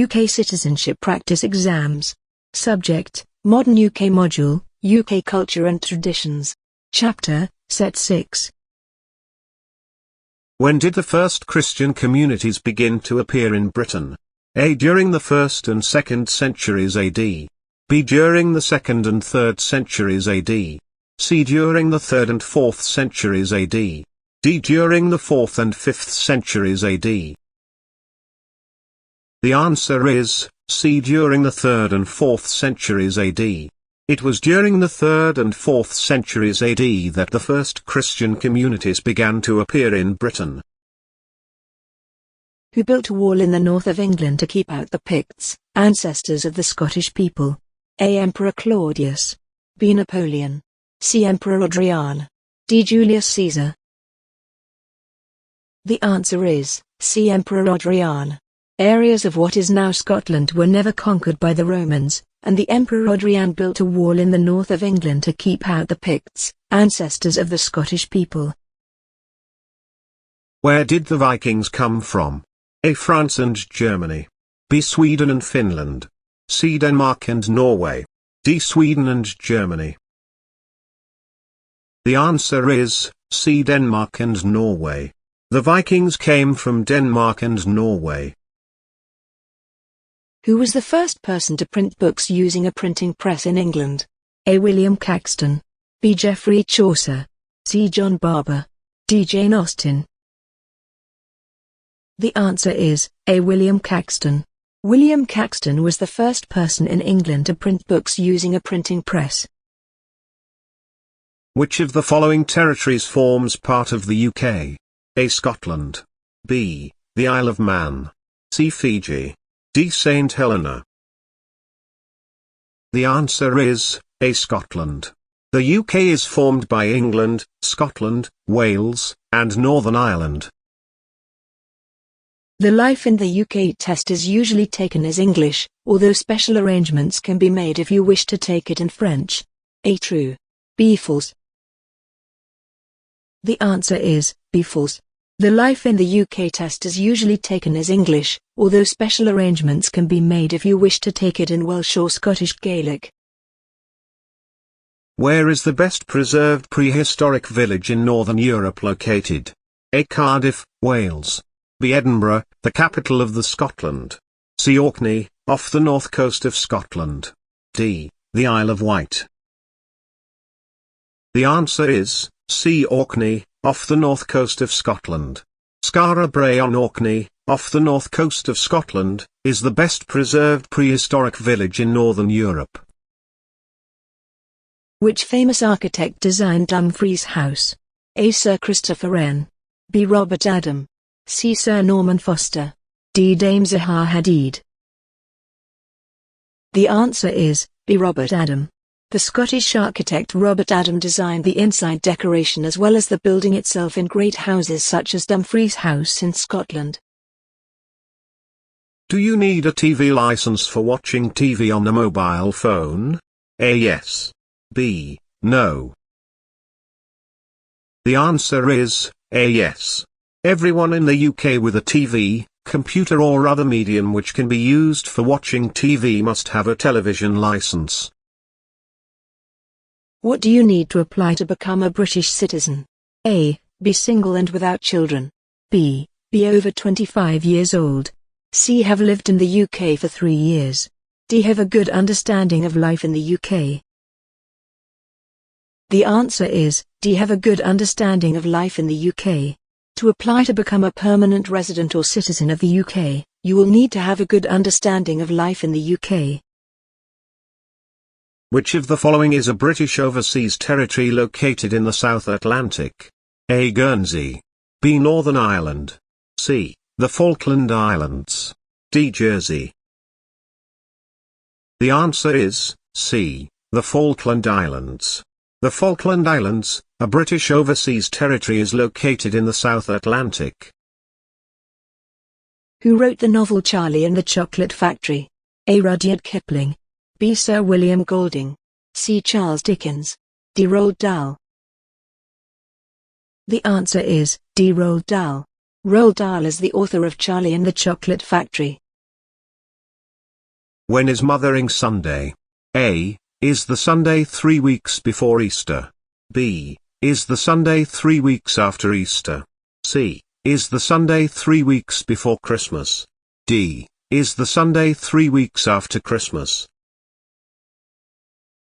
UK Citizenship Practice Exams. Subject, Modern UK Module, UK Culture and Traditions. Chapter, Set 6. When did the first Christian communities begin to appear in Britain? A. During the 1st and 2nd centuries AD. B. During the 2nd and 3rd centuries AD. C. During the 3rd and 4th centuries AD. D. During the 4th and 5th centuries AD. The answer is C. During the 3rd and 4th centuries AD. It was during the 3rd and 4th centuries AD that the first Christian communities began to appear in Britain. Who built a wall in the north of England to keep out the Picts, ancestors of the Scottish people? A. Emperor Claudius. B. Napoleon. C. Emperor Adrian. D. Julius Caesar. The answer is C. Emperor Adrian. Areas of what is now Scotland were never conquered by the Romans, and the Emperor Adrian built a wall in the north of England to keep out the Picts, ancestors of the Scottish people. Where did the Vikings come from? A. France and Germany. B. Sweden and Finland. C. Denmark and Norway. D. Sweden and Germany. The answer is C. Denmark and Norway. The Vikings came from Denmark and Norway. Who was the first person to print books using a printing press in England? A. William Caxton. B. Geoffrey Chaucer. C. John Barber. D. Jane Austen. The answer is A. William Caxton. William Caxton was the first person in England to print books using a printing press. Which of the following territories forms part of the UK? A. Scotland. B. the Isle of Man. C. Fiji. D. St. Helena. The answer is A. Scotland. The UK is formed by England, Scotland, Wales, and Northern Ireland. The Life in the UK test is usually taken as English, although special arrangements can be made if you wish to take it in French. A. True. B. False. The answer is B. False. The Life in the UK test is usually taken as English, although special arrangements can be made if you wish to take it in Welsh or Scottish Gaelic. Where is the best preserved prehistoric village in Northern Europe located? A. Cardiff, Wales. B. Edinburgh, the capital of Scotland. C. Orkney, off the north coast of Scotland. D. the Isle of Wight. The answer is C. Orkney, off the north coast of Scotland. Skara Brae on Orkney, off the north coast of Scotland, is the best preserved prehistoric village in Northern Europe. Which famous architect designed Dumfries House? A. Sir Christopher Wren. B. Robert Adam. C. Sir Norman Foster. D. Dame Zaha Hadid. The answer is B. Robert Adam. The Scottish architect Robert Adam designed the inside decoration as well as the building itself in great houses such as Dumfries House in Scotland. Do you need a TV license for watching TV on a mobile phone? A. Yes. B. No. The answer is A. Yes. Everyone in the UK with a TV, computer or other medium which can be used for watching TV must have a television license. What do you need to apply to become a British citizen? A. Be single and without children. B. Be over 25 years old. C. Have lived in the UK for 3 years. D. Have a good understanding of life in the UK. The answer is D. Have a good understanding of life in the UK. To apply to become a permanent resident or citizen of the UK, you will need to have a good understanding of life in the UK. Which of the following is a British overseas territory located in the South Atlantic? A. Guernsey. B. Northern Ireland. C. the Falkland Islands. D. Jersey. The answer is C. the Falkland Islands. The Falkland Islands, a British overseas territory, is located in the South Atlantic. Who wrote the novel Charlie and the Chocolate Factory? A. Rudyard Kipling. B. Sir William Golding. C. Charles Dickens. D. Roald Dahl. The answer is D. Roald Dahl. Roald Dahl is the author of Charlie and the Chocolate Factory. When is Mothering Sunday? A. Is the Sunday 3 weeks before Easter? B. Is the Sunday 3 weeks after Easter? C. Is the Sunday 3 weeks before Christmas? D. Is the Sunday 3 weeks after Christmas?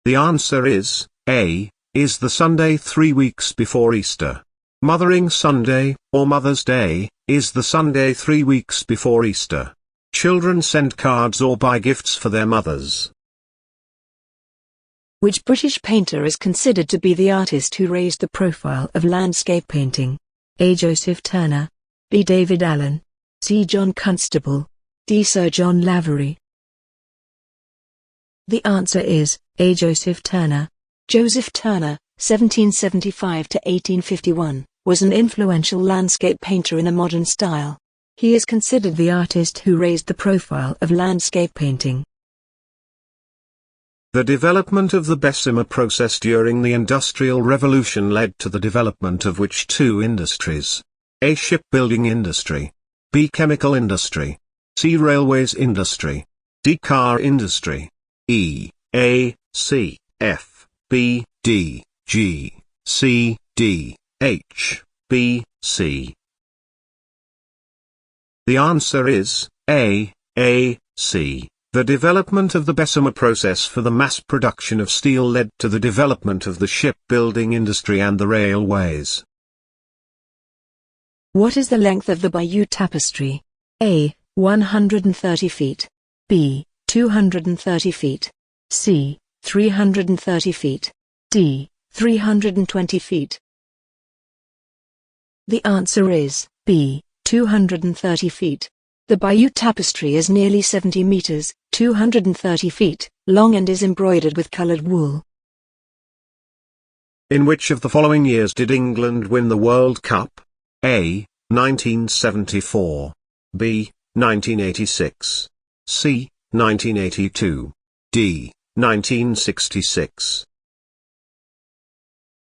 The answer is A. Is the Sunday 3 weeks before Easter. Mothering Sunday, or Mother's Day, is the Sunday 3 weeks before Easter. Children send cards or buy gifts for their mothers. Which British painter is considered to be the artist who raised the profile of landscape painting? A. Joseph Turner. B. David Allen. C. John Constable. D. Sir John Lavery. The answer is A. Joseph Turner. Joseph Turner, 1775 to 1851, was an influential landscape painter in a modern style. He is considered the artist who raised the profile of landscape painting. The development of the Bessemer process during the Industrial Revolution led to the development of which two industries? A. Shipbuilding industry. B. Chemical industry. C. Railways industry. D. Car industry. E, A, C, F, B, D, G, C, D, H, B, C. The answer is A, C. The development of the Bessemer process for the mass production of steel led to the development of the shipbuilding industry and the railways. What is the length of the Bayeux Tapestry? A. 130 feet. B. 230 feet. C. 330 feet. D. 320 feet. The answer is B. 230 feet. The Bayeux Tapestry is nearly 70 meters, 230 feet, long and is embroidered with colored wool. In which of the following years did England win the World Cup? A. 1974. B. 1986. C. 1982. D. 1966.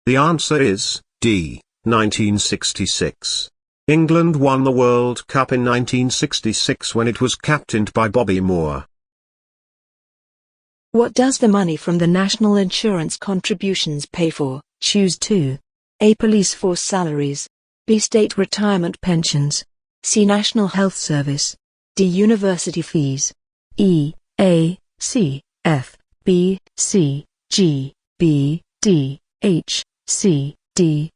The answer is D. 1966. England won the World Cup in 1966 when it was captained by Bobby Moore. What does the money from the national insurance contributions pay for? Choose 2. A. Police force salaries. B. State retirement pensions. C. National Health Service. D. University fees. E, A, C, F, B, C, G, B, D, H, C, D.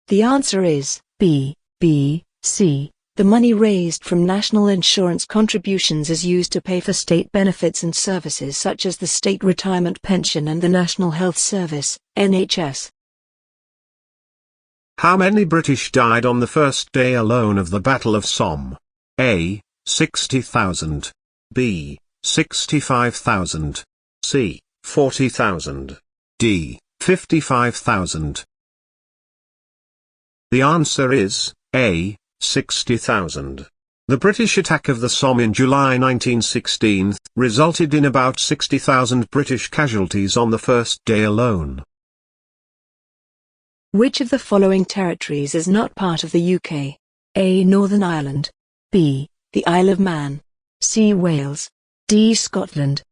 The answer is B, C. The money raised from national insurance contributions is used to pay for state benefits and services such as the State Retirement Pension and the National Health Service, NHS. How many British died on the first day alone of the Battle of Somme? A. 60,000. B. 65,000. C. 40,000. D. 55,000. The answer is A. 60,000. The British attack of the Somme in July 1916 resulted in about 60,000 British casualties on the first day alone. Which of the following territories is not part of the UK? A. Northern Ireland. B. The Isle of Man. C. Wales. D. Scotland.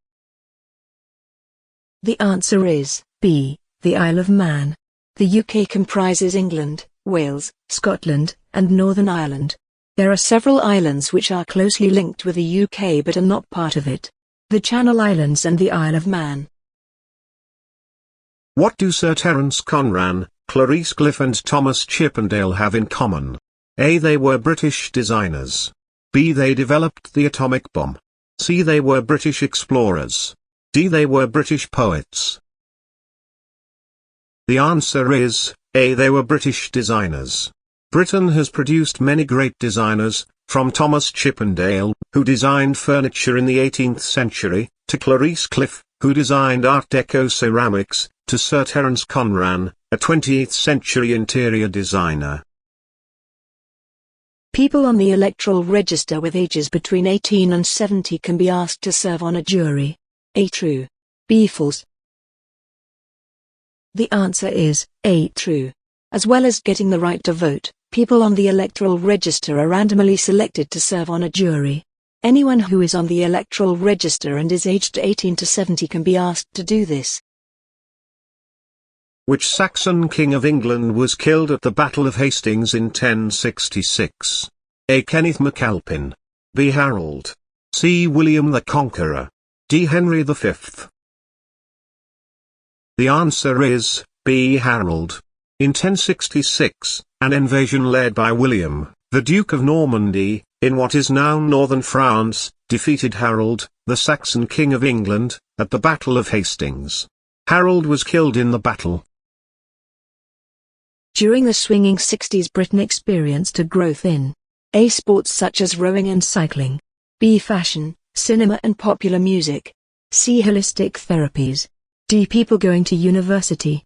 The answer is B. The Isle of Man. The UK comprises England, Wales, Scotland, and Northern Ireland. There are several islands which are closely linked with the UK but are not part of it. The Channel Islands and the Isle of Man. What do Sir Terence Conran, Clarice Cliff and Thomas Chippendale have in common? A. They were British designers. B. They developed the atomic bomb. C. They were British explorers. D. They were British poets. The answer is A. They were British designers. Britain has produced many great designers, from Thomas Chippendale, who designed furniture in the 18th century, to Clarice Cliff, who designed Art Deco ceramics, to Sir Terence Conran, a 20th century interior designer. People on the electoral register with ages between 18 and 70 can be asked to serve on a jury. A. True. B. False. The answer is A. True. As well as getting the right to vote, people on the electoral register are randomly selected to serve on a jury. Anyone who is on the electoral register and is aged 18 to 70 can be asked to do this. Which Saxon king of England was killed at the Battle of Hastings in 1066? A. Kenneth MacAlpin. B. Harold. C. William the Conqueror. D. Henry V. The answer is B. Harold. In 1066, an invasion led by William, the Duke of Normandy, in what is now northern France, defeated Harold, the Saxon king of England, at the Battle of Hastings. Harold was killed in the battle. During the swinging 60s, Britain experienced a growth in A. Sports such as rowing and cycling. B. Fashion, cinema and popular music. C. Holistic therapies. D. People going to university.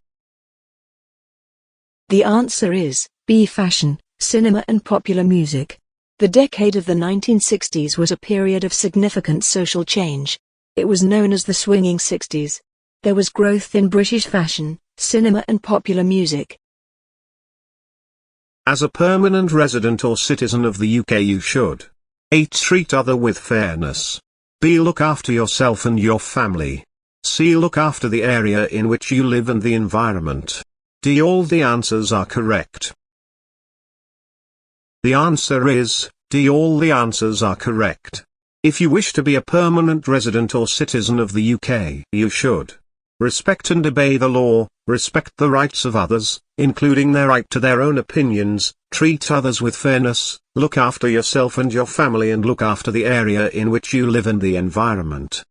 The answer is B. Fashion, cinema and popular music. The decade of the 1960s was a period of significant social change. It was known as the swinging 60s. There was growth in British fashion, cinema and popular music. As a permanent resident or citizen of the UK, you should A. Treat others with fairness. B. Look after yourself and your family. C. Look after the area in which you live and the environment. D. All the answers are correct. The answer is D. All the answers are correct. If you wish to be a permanent resident or citizen of the UK, you should respect and obey the law, respect the rights of others, including their right to their own opinions, treat others with fairness, look after yourself and your family, and look after the area in which you live and the environment.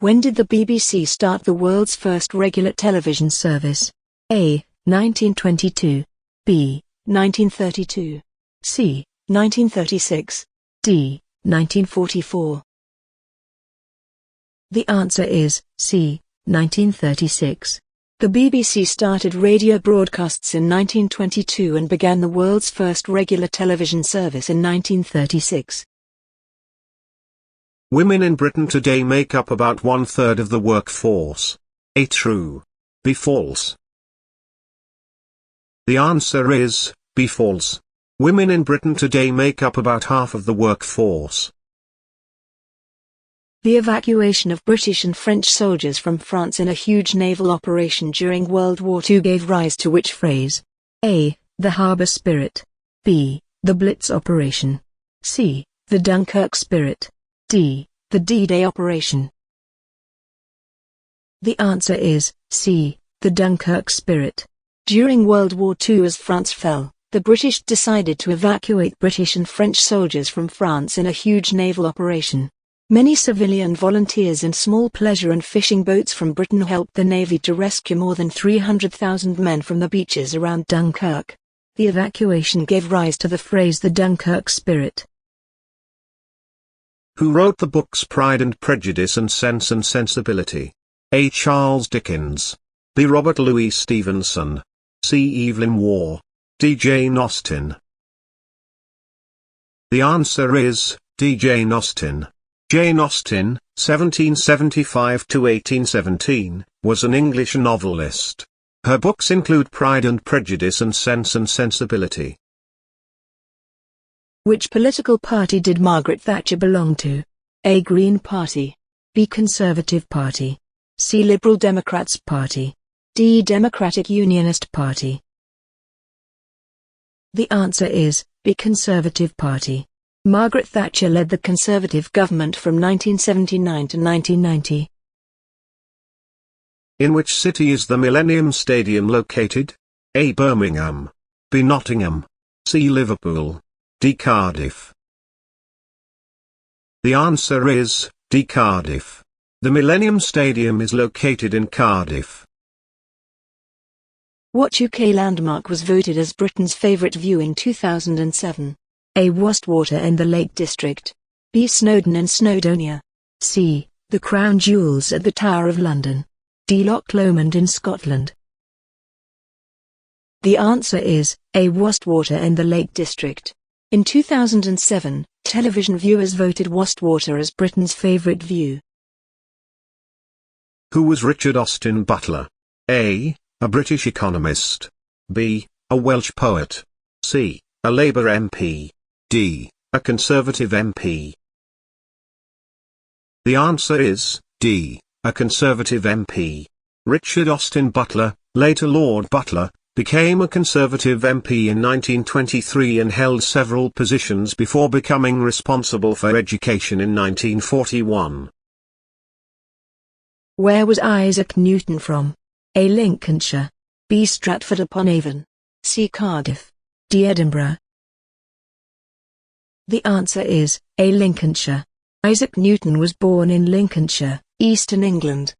When did the BBC start the world's first regular television service? A. 1922. B. 1932. C. 1936. D. 1944. The answer is C. 1936. The BBC started radio broadcasts in 1922 and began the world's first regular television service in 1936. Women in Britain today make up about 1/3 of the workforce. A. True. B. False. The answer is B. False. Women in Britain today make up about half of the workforce. The evacuation of British and French soldiers from France in a huge naval operation during World War II gave rise to which phrase? A. The Harbour Spirit. B. The Blitz Operation. C. The Dunkirk Spirit. D. The D-Day Operation. The answer is C. The Dunkirk Spirit. During World War II, as France fell, the British decided to evacuate British and French soldiers from France in a huge naval operation. Many civilian volunteers and small pleasure and fishing boats from Britain helped the Navy to rescue more than 300,000 men from the beaches around Dunkirk. The evacuation gave rise to the phrase the Dunkirk Spirit. Who wrote the books Pride and Prejudice and Sense and Sensibility? A. Charles Dickens. B. Robert Louis Stevenson. C. Evelyn Waugh. D. Jane Austen. The answer is D. Jane Austen. Jane Austen, 1775–1817, was an English novelist. Her books include Pride and Prejudice and Sense and Sensibility. Which political party did Margaret Thatcher belong to? A. Green Party. B. Conservative Party. C. Liberal Democrats Party. D. Democratic Unionist Party. The answer is B. Conservative Party. Margaret Thatcher led the Conservative government from 1979 to 1990. In which city is the Millennium Stadium located? A. Birmingham. B. Nottingham. C. Liverpool. D. Cardiff. The answer is D. Cardiff. The Millennium Stadium is located in Cardiff. What UK landmark was voted as Britain's favourite view in 2007? A. Wastwater and the Lake District. B. Snowdon and Snowdonia. C. The Crown Jewels at the Tower of London. D. Loch Lomond in Scotland. The answer is A. Wastwater and the Lake District. In 2007, television viewers voted Wastwater as Britain's favourite view. Who was Richard Austin Butler? A. A British economist. B. A Welsh poet. C. A Labour MP. D. A Conservative MP. The answer is D. A Conservative MP. Richard Austin Butler, later Lord Butler, became a Conservative MP in 1923 and held several positions before becoming responsible for education in 1941. Where was Isaac Newton from? A. Lincolnshire. B. Stratford-upon-Avon. C. Cardiff. D. Edinburgh. The answer is A. Lincolnshire. Isaac Newton was born in Lincolnshire, Eastern England.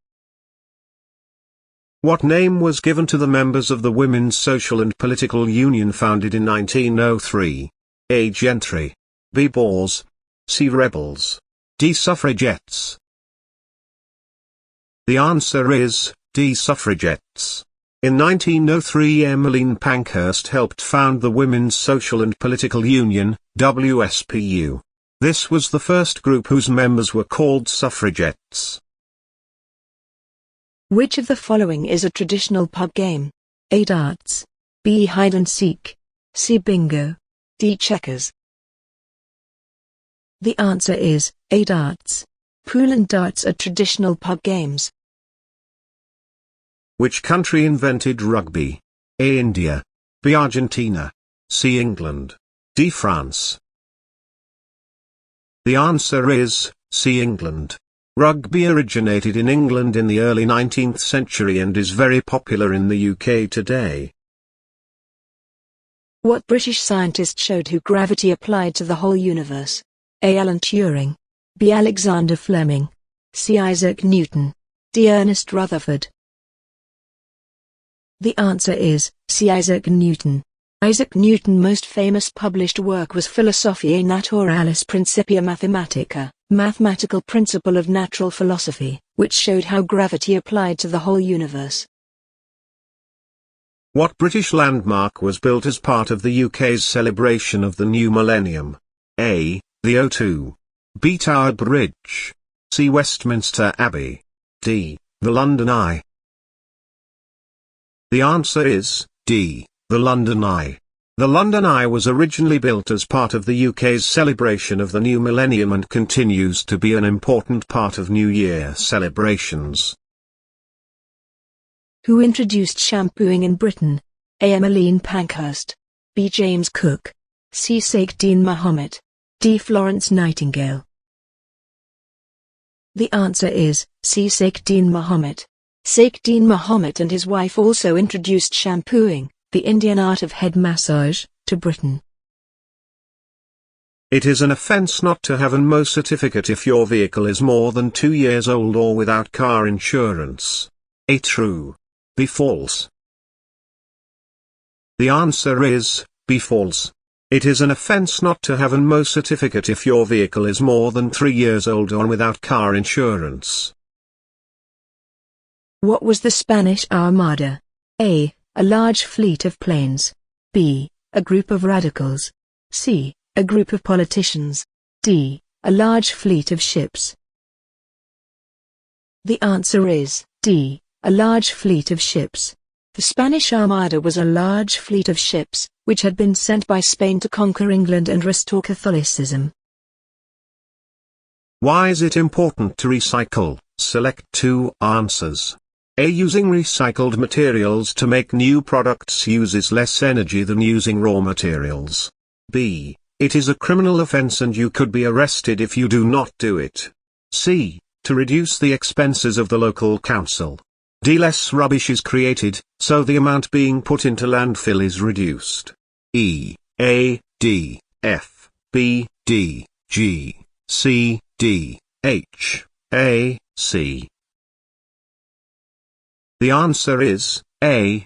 What name was given to the members of the Women's Social and Political Union founded in 1903? A. Gentry. B. Boers. C. Rebels. D. Suffragettes. The answer is D. Suffragettes. In 1903, Emmeline Pankhurst helped found the Women's Social and Political Union, WSPU. This was the first group whose members were called suffragettes. Which of the following is a traditional pub game? A. Darts. B. Hide and seek. C. Bingo. D. Checkers. The answer is A. Darts. Pool and darts are traditional pub games. Which country invented rugby? A. India. B. Argentina. C. England. D. France. The answer is C. England. Rugby originated in England in the early 19th century and is very popular in the UK today. What British scientist showed who gravity applied to the whole universe? A. Alan Turing. B. Alexander Fleming. C. Isaac Newton. D. Ernest Rutherford. The answer is C. Isaac Newton. Isaac Newton's most famous published work was Philosophiae Naturalis Principia Mathematica, Mathematical Principle of Natural Philosophy, which showed how gravity applied to the whole universe. What British landmark was built as part of the UK's celebration of the new millennium? A. The O2. B. Tower Bridge. C. Westminster Abbey. D. The London Eye. The answer is D. The London Eye. The London Eye was originally built as part of the UK's celebration of the new millennium and continues to be an important part of New Year celebrations. Who introduced shampooing in Britain? A. Emmeline Pankhurst. B. James Cook. C. Saifuddin Mahomet. D. Florence Nightingale. The answer is C. Saifuddin Mahomet. Saifuddin Mahomet and his wife also introduced shampooing, the Indian art of head massage, to Britain. It is an offence not to have an MO certificate if your vehicle is more than 2 years old or without car insurance. A. True. B. False. The answer is B. False. It is an offence not to have an MO certificate if your vehicle is more than 3 years old or without car insurance. What was the Spanish Armada? A. A large fleet of planes. B. A group of radicals. C. A group of politicians. D. A large fleet of ships. The answer is D. A large fleet of ships. The Spanish Armada was a large fleet of ships, which had been sent by Spain to conquer England and restore Catholicism. Why is it important to recycle? Select 2 answers. A. Using recycled materials to make new products uses less energy than using raw materials. B. It is a criminal offense and you could be arrested if you do not do it. C. To reduce the expenses of the local council. D. Less rubbish is created, so the amount being put into landfill is reduced. E. A. D. F. B. D. G. C. D. H. A. C. The answer is A.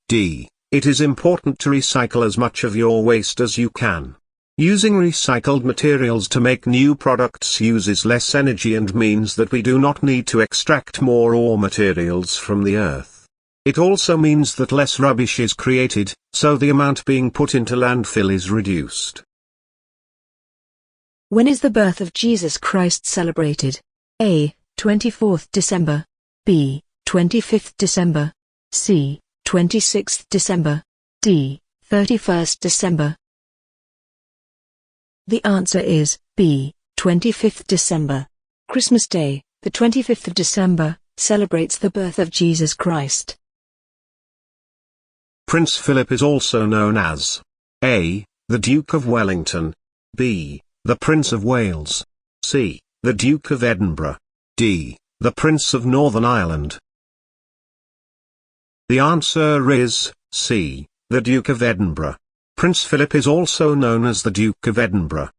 D. It is important to recycle as much of your waste as you can. Using recycled materials to make new products uses less energy and means that we do not need to extract more raw materials from the earth. It also means that less rubbish is created, so the amount being put into landfill is reduced. When is the birth of Jesus Christ celebrated? A. 24th December. B. 25th December. C. 26th December. D. 31st December. The answer is B. 25th December. Christmas Day, the 25th of December, celebrates the birth of Jesus Christ. Prince Philip is also known as A. the Duke of Wellington, B. the Prince of Wales, C. the Duke of Edinburgh, D. the Prince of Northern Ireland. The answer is C. the Duke of Edinburgh. Prince Philip is also known as the Duke of Edinburgh.